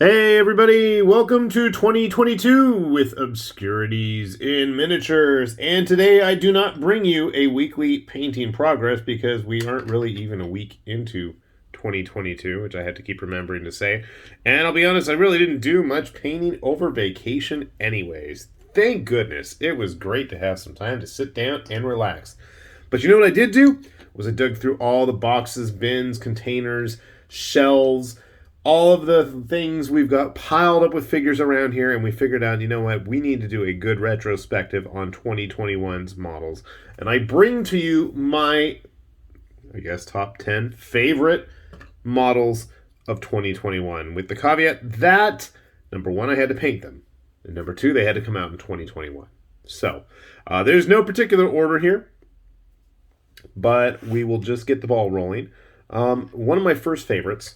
Hey everybody, welcome to 2022 with Obscurities in Miniatures. And today I do not bring you a weekly painting progress because we aren't really even a week into 2022, which I had to keep remembering to say. And I'll be honest, I really didn't do much painting over vacation anyways. Thank goodness. It was great to have some time to sit down and relax. But you know what I did do? Was I dug through all the boxes, bins, containers, shelves, all of the things we've got piled up with figures around here, and we figured out, you know what, we need to do a good retrospective on 2021's models. And I bring to you my, I guess, top 10 favorite models of 2021, with the caveat that, number one, I had to paint them, and number two, they had to come out in 2021. So, there's no particular order here, but we will just get the ball rolling. One of my first favorites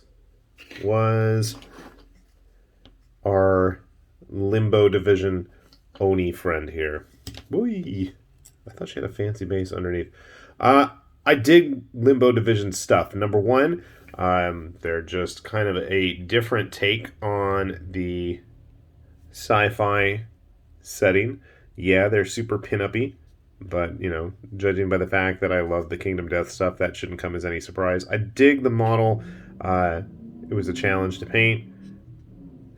was our Limbo Division Oni friend here. Whee! I thought she had a fancy base underneath. I dig Limbo Division stuff. Number one, they're just kind of a different take on the sci-fi setting. Yeah, they're super pin-uppy, but, you know, judging by the fact that I love the Kingdom Death stuff, that shouldn't come as any surprise. I dig the model. It was a challenge to paint.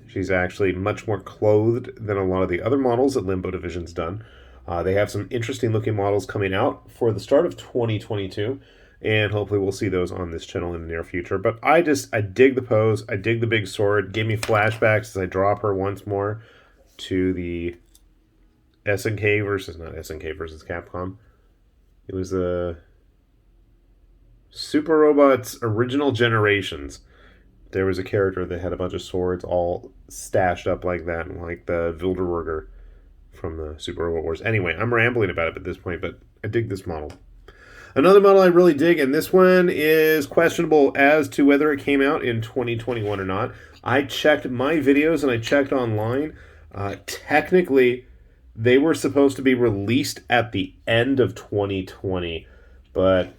She's actually much more clothed than a lot of the other models that Limbo Division's done. They have some interesting looking models coming out for the start of 2022, and hopefully we'll see those on this channel in the near future. But I dig the pose. I dig the big sword. Gave me flashbacks as I drop her once more to the SNK versus, not SNK versus Capcom. It was the Super Robots Original Generations. There was a character that had a bunch of swords all stashed up like that, like the Wilderwerger from the Super Robot Wars. Anyway, I'm rambling about it at this point, but I dig this model. Another model I really dig, and this one is questionable as to whether it came out in 2021 or not. I checked my videos and I checked online. Technically, they were supposed to be released at the end of 2020, but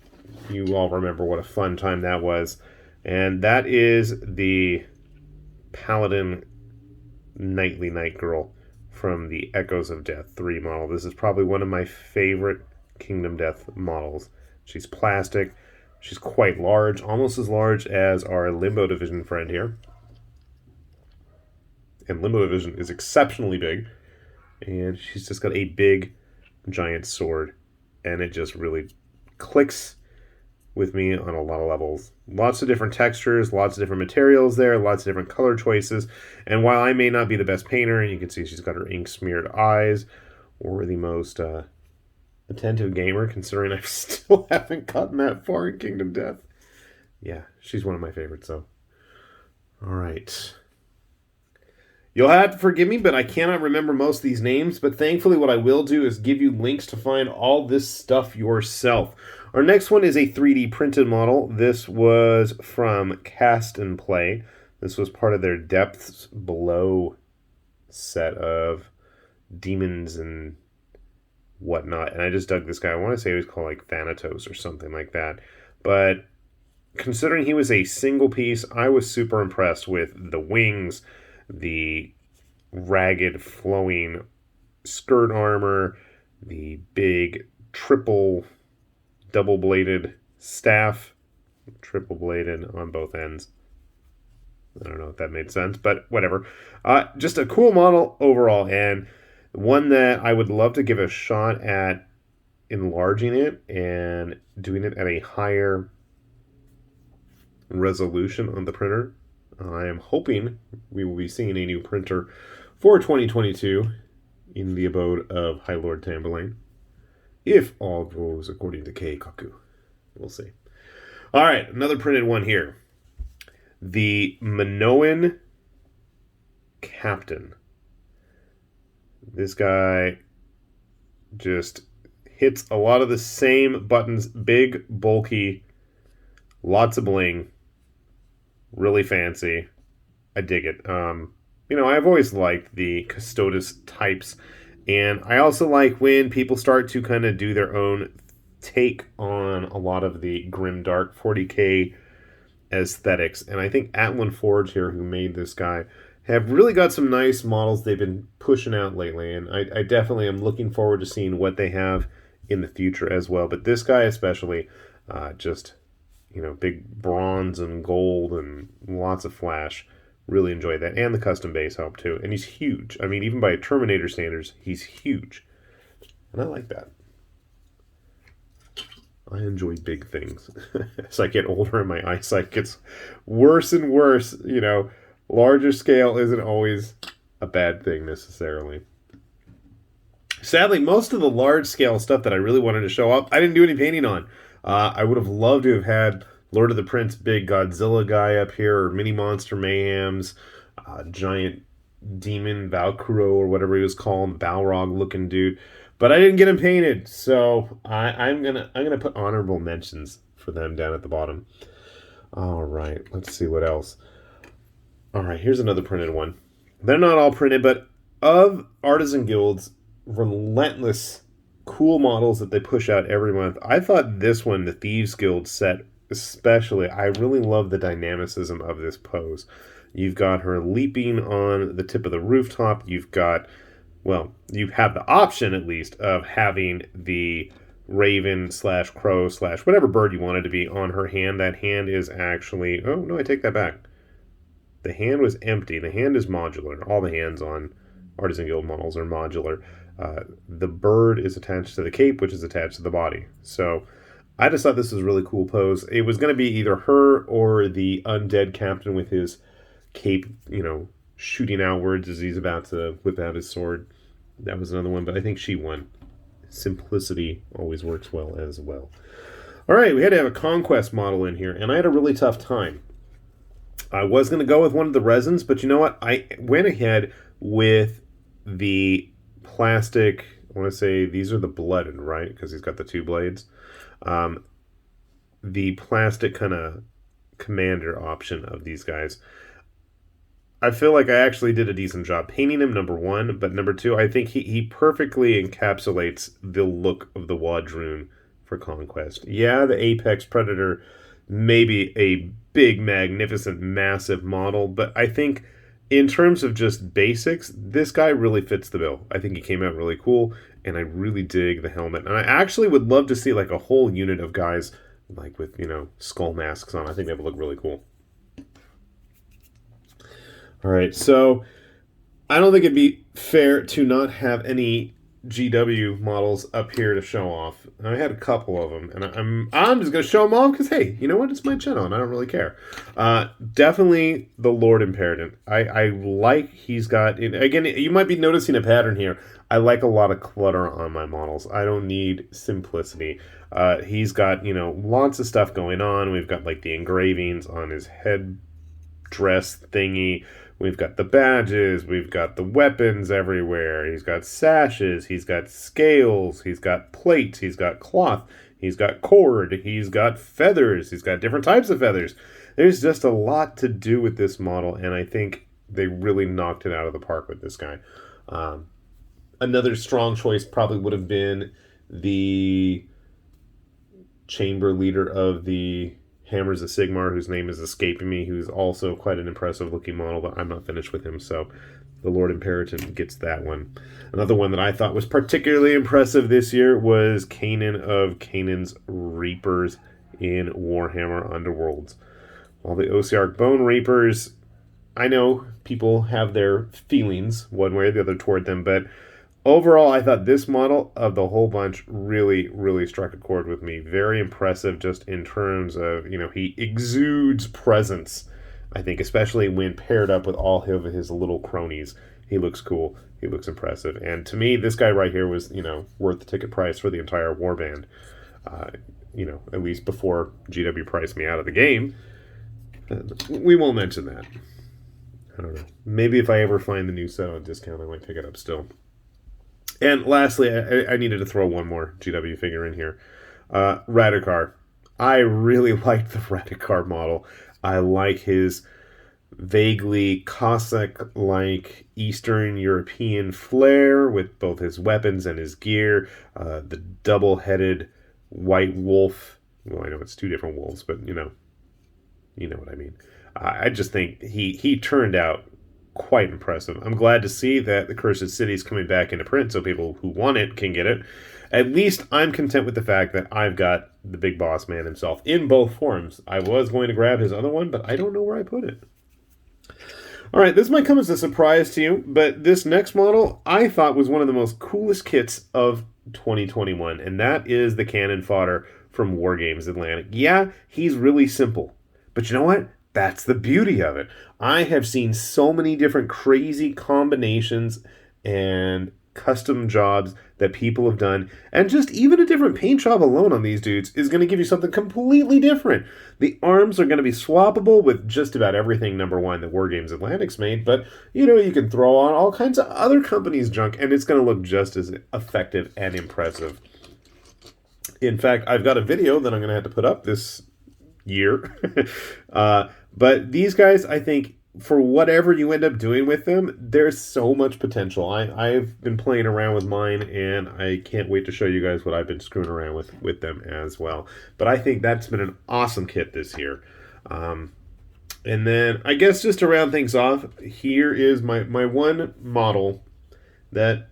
you all remember what a fun time that was. And that is the Paladin Knightly Night Girl from the Echoes of Death 3 model. This is probably one of my favorite Kingdom Death models. She's plastic. She's quite large, almost as large as our Limbo Division friend here. And Limbo Division is exceptionally big. And she's just got a big, giant sword. And it just really clicks with me on a lot of levels. Lots of different textures, lots of different materials there, lots of different color choices. And while I may not be the best painter, and you can see she's got her ink-smeared eyes, or the most attentive gamer, considering I still haven't gotten that far in Kingdom Death. Yeah, she's one of my favorites, though. All right. You'll have to forgive me, but I cannot remember most of these names. But thankfully, what I will do is give you links to find all this stuff yourself. Our next one is a 3D printed model. This was from Cast and Play. This was part of their Depths Below set of demons and whatnot. And I just dug this guy. I want to say he was called like Thanatos or something like that. But considering he was a single piece, I was super impressed with the wings, the ragged flowing skirt armor, the big double-bladed staff, triple-bladed on both ends. I don't know if that made sense, but whatever. Just a cool model overall, and one that I would love to give a shot at enlarging it and doing it at a higher resolution on the printer. I am hoping we will be seeing a new printer for 2022 in the abode of High Lord Tamburlaine. If all goes according to Keikaku. We'll see. All right, another printed one here. The Minoan Captain. This guy just hits a lot of the same buttons. Big, bulky, lots of bling. Really fancy. I dig it. I've always liked the Custodes types. And I also like when people start to kind of do their own take on a lot of the grimdark 40K aesthetics. And I think Atlan Forge here, who made this guy, have really got some nice models they've been pushing out lately, and I definitely am looking forward to seeing what they have in the future as well. But this guy especially, just big bronze and gold and lots of flash. Really enjoyed that, and the custom base help too. And he's huge. I mean, even by Terminator standards, he's huge, and I like that. I enjoy big things. As I get older and my eyesight gets worse and worse, larger scale isn't always a bad thing necessarily. Sadly, most of the large scale stuff that I really wanted to show up, I didn't do any painting on. I would have loved to have had Lord of the Prince big Godzilla guy up here, or Mini Monster Mayhems, giant demon Valkyro or whatever he was called, Balrog looking dude. But I didn't get them painted, so I'm gonna put honorable mentions for them down at the bottom. All right, let's see what else. All right, here's another printed one. They're not all printed, but of Artisan Guild's relentless cool models that they push out every month, I thought this one, the Thieves Guild set especially, I really love the dynamicism of this pose. You've got her leaping on the tip of the rooftop. You've got, well, you have the option at least of having the raven / crow / whatever bird you want it to be on her hand. That hand is actually, oh no, I take that back. The hand was empty. The hand is modular. All the hands on Artisan Guild models are modular. The bird is attached to the cape, which is attached to the body. So I just thought this was a really cool pose. It was going to be either her or the undead captain with his cape, shooting outwards as he's about to whip out his sword. That was another one, but I think she won. Simplicity always works well as well. All right, we had to have a Conquest model in here, and I had a really tough time. I was going to go with one of the resins, but you know what? I went ahead with the plastic. I want to say these are the blooded, right? Because he's got the two blades. The plastic kind of commander option of these guys. I feel like I actually did a decent job painting him, number one, but number two, I think he perfectly encapsulates the look of the Wadroon for Conquest. Yeah, the Apex Predator may be a big, magnificent, massive model, but I think in terms of just basics, this guy really fits the bill. I think he came out really cool, and I really dig the helmet. And I actually would love to see like a whole unit of guys like with, skull masks on. I think that would look really cool. All right, so I don't think it'd be fair to not have any GW models up here to show off. I had a couple of them, and I'm just gonna show them off because hey, you know what? It's my channel, and I don't really care. Definitely the Lord Imperator. I like he's got. Again, you might be noticing a pattern here. I like a lot of clutter on my models. I don't need simplicity. He's got lots of stuff going on. We've got like the engravings on his head dress thingy. We've got the badges, we've got the weapons everywhere, he's got sashes, he's got scales, he's got plates, he's got cloth, he's got cord, he's got feathers, he's got different types of feathers. There's just a lot to do with this model, and I think they really knocked it out of the park with this guy. Another strong choice probably would have been the chamber leader of the Hammers of Sigmar, whose name is escaping me, who's also quite an impressive looking model, but I'm not finished with him, so the Lord Imperator gets that one. Another one that I thought was particularly impressive this year was Canon of Canaan's Reapers in Warhammer Underworlds. While the Osiarch Bone Reapers, I know people have their feelings one way or the other toward them, but overall, I thought this model of the whole bunch really, really struck a chord with me. Very impressive just in terms of, he exudes presence, I think, especially when paired up with all of his little cronies. He looks cool. He looks impressive. And to me, this guy right here was, worth the ticket price for the entire warband. At least before GW priced me out of the game. We won't mention that. I don't know. Maybe if I ever find the new set on discount, I might pick it up still. And lastly, I needed to throw one more GW figure in here. Radikar. I really like the Radikar model. I like his vaguely Cossack-like Eastern European flair with both his weapons and his gear. The double-headed white wolf. Well, I know it's two different wolves, but you know what I mean. I just think he turned out quite impressive. I'm glad to see that the Cursed City is coming back into print so people who want it can get it. At least I'm content with the fact that I've got the big boss man himself in both forms. I was going to grab his other one, but I don't know where I put it. All right, this might come as a surprise to you, but this next model I thought was one of the most coolest kits of 2021, and that is the Canon Fodder from Wargames Atlantic. Yeah, he's really simple, but you know what? That's the beauty of it. I have seen so many different crazy combinations and custom jobs that people have done, and just even a different paint job alone on these dudes is going to give you something completely different. The arms are going to be swappable with just about everything, number one, that Wargames Atlantic's made, but you can throw on all kinds of other companies' junk, and it's going to look just as effective and impressive. In fact, I've got a video that I'm going to have to put up this year. But these guys, I think, for whatever you end up doing with them, there's so much potential. I've been playing around with mine, and I can't wait to show you guys what I've been screwing around with them as well. But I think that's been an awesome kit this year. And then, I guess just to round things off, here is my one model that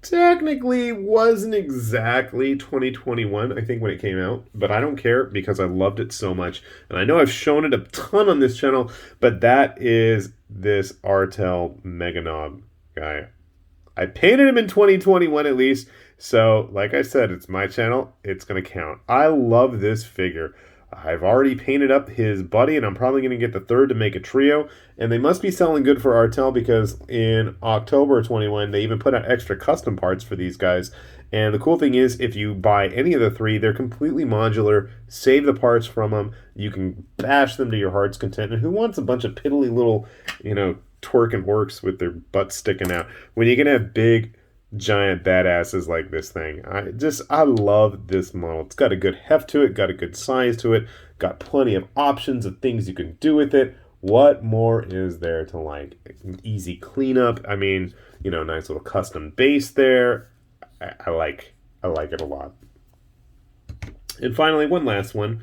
technically wasn't exactly 2021, I think, when it came out, but I don't care because I loved it so much. And I know I've shown it a ton on this channel, but that is this Artel Meganob guy. I painted him in 2021 at least, so like I said, it's my channel, it's going to count. I love this figure. I've already painted up his buddy, and I'm probably going to get the third to make a trio. And they must be selling good for Artel because in October 21, they even put out extra custom parts for these guys. And the cool thing is, if you buy any of the three, they're completely modular. Save the parts from them. You can bash them to your heart's content. And who wants a bunch of piddly little, twerking orcs with their butts sticking out when you can have big, giant badasses like this thing? I love this model. It's got a good heft to it, got a good size to it, got plenty of options of things you can do with it. What more is there to like? Easy cleanup. I mean, nice little custom base there. I like it a lot. And finally, one last one.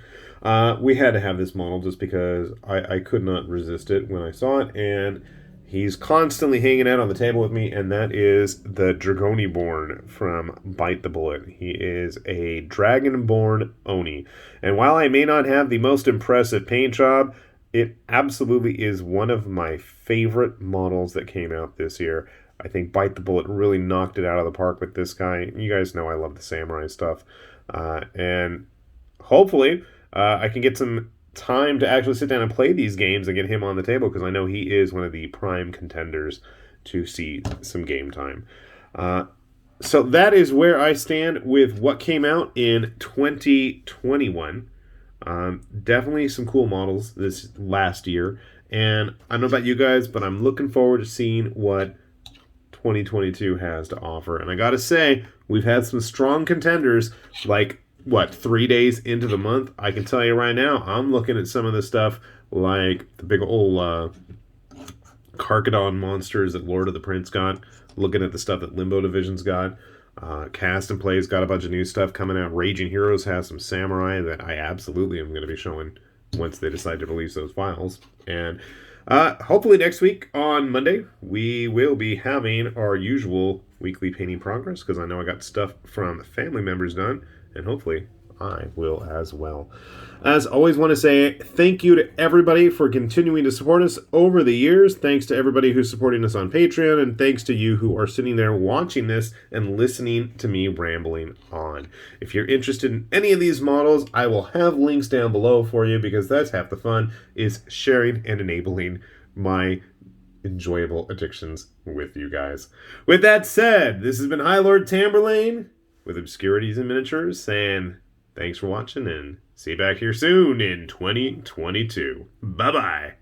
We had to have this model just because I could not resist it when I saw it, and he's constantly hanging out on the table with me, and that is the Dragoniborn from Bite the Bullet. He is a Dragonborn Oni. And while I may not have the most impressive paint job, it absolutely is one of my favorite models that came out this year. I think Bite the Bullet really knocked it out of the park with this guy. You guys know I love the samurai stuff. And hopefully I can get some time to actually sit down and play these games and get him on the table, because I know he is one of the prime contenders to see some game time. So that is where I stand with what came out in 2021. Definitely some cool models this last year, and I don't know about you guys, but I'm looking forward to seeing what 2022 has to offer. And I gotta say, we've had some strong contenders, like 3 days into the month. I can tell you right now, I'm looking at some of the stuff like the big old Carcadon monsters that Lord of the Prince got, looking at the stuff that Limbo Division's got. Cast and Play's got a bunch of new stuff coming out. Raging Heroes has some samurai that I absolutely am going to be showing once they decide to release those files. And hopefully next week on Monday, we will be having our usual weekly painting progress, because I know I got stuff from family members done, and hopefully I will as well. As always, want to say thank you to everybody for continuing to support us over the years. Thanks to everybody who's supporting us on Patreon, and thanks to you who are sitting there watching this and listening to me rambling on. If you're interested in any of these models, I will have links down below for you, because that's half the fun, is sharing and enabling my enjoyable addictions with you guys. With that said, this has been High Lord Tamberlane with Obscurities and Miniatures, saying thanks for watching, and see you back here soon in 2022. Bye-bye.